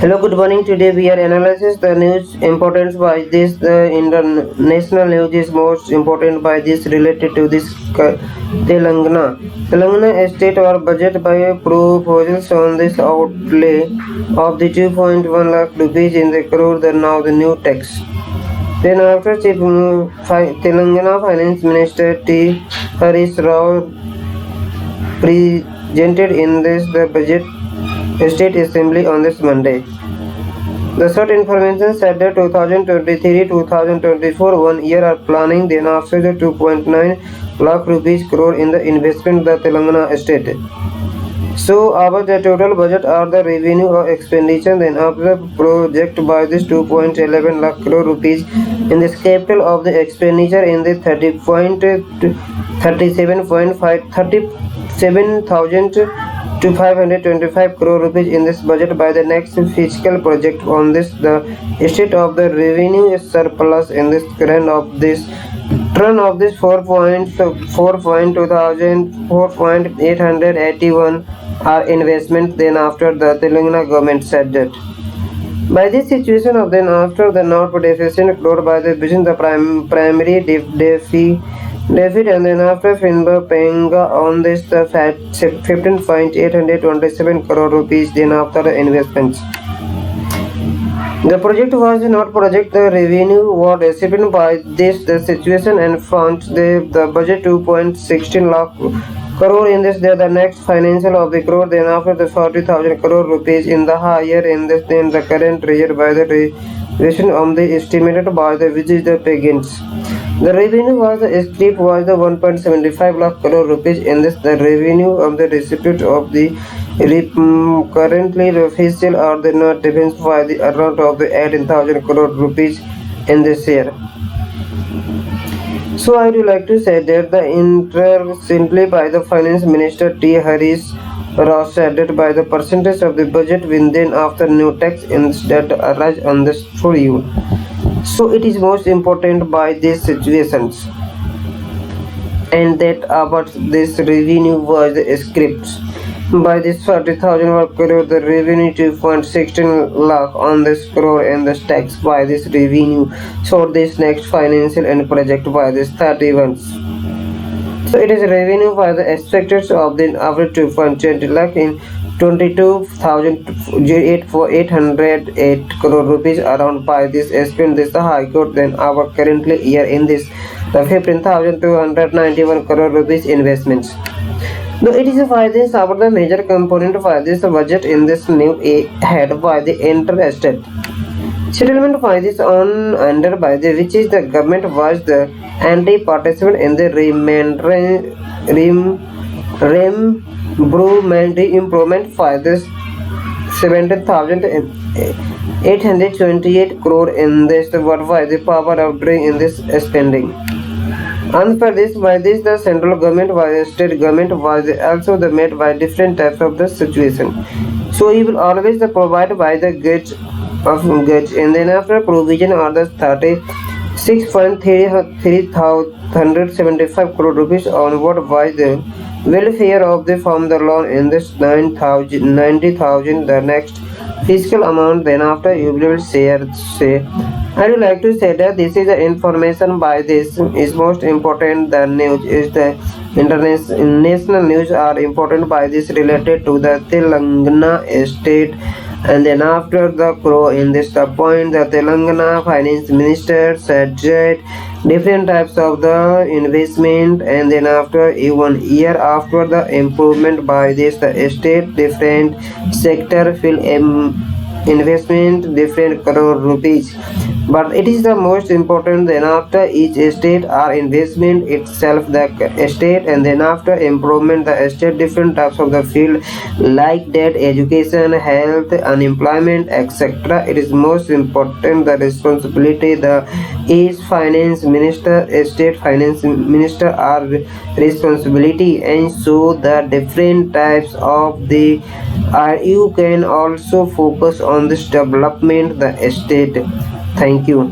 Hello, good morning. Today we are analyzing the news importance by this. The international news is most important by this related to this Telangana. Telangana state or budget by proposals on this outlay of the 2.1 lakh rupees in the crore. The now the new tax. Then after Telangana Finance Minister T. Harish Rao presented in this the budget State Assembly on this Monday. The short information said that 2023-2024 1 year are planning, then after the 2.9 lakh rupees crore in the investment the Telangana state. So about the total budget are the revenue or expenditure, then after the project by this 2.11 lakh crore rupees in this capital of the expenditure in the 37,000 to 525 crore rupees in this budget by the next fiscal project. On this the state of the revenue is surplus in this current of this turn of this 4.881 are investment. Then after the Telangana government said that by this situation of then after the not deficit crore by the vision the primary deficit and then after Finba paying on this the 15.827 crore rupees then after the investments. The project was not project the revenue was received by this the situation and front the budget 2.16 lakh crore in this the next financial of the crore then after the 40,000 crore rupees in the higher in this then the current year by the revision on the estimated by the which is the begins. The revenue was the script was the 1.75 lakh crore rupees in this the revenue of the recipient of the currently the official or the not depends by the amount of the 18,000 crore rupees in this year. So I would like to say that the simply by the finance minister T. Harish Rao said that by the percentage of the budget within after new tax instead arise on this for you. So it is most important by these situations, and that about this revenue was the script by this 40,000 crore the revenue 2.16 lakh on this crore and the tax by this revenue. So this next financial and project by this 31. So it is revenue by the expected of the average 2.20 lakh in 22,808 crore rupees around by this spent this the high court then our currently year in this the 15,291 crore rupees investments. Though it is by this about the major component by this budget in this new head by the interstate settlement by this on under by the which is the government was the anti-participant in the improvement for this 17,828 crore in this what by the power of doing in this spending. And for this by this the central government by the state government was also the made by different types of the situation. So he will always the provide by the goods of goods and then after provision or the 36.375 crore rupees onward by the welfare of the from the loan in this 90,000 the next fiscal amount. Then after you will say I would like to say that this is the information by this is most important. The news is the international news are important by this related to the Telangana state. And then after the crow in this the point the Telangana finance minister said that different types of the investment and then after even year after the improvement by this the state different sector will investment different crore rupees, but it is the most important then after each state are investment itself the state and then after improvement the state different types of the field like that education health unemployment etc. It is most important the responsibility the each finance minister state finance minister are responsibility, and so the different types of the you can also focus on this development the state. Thank you.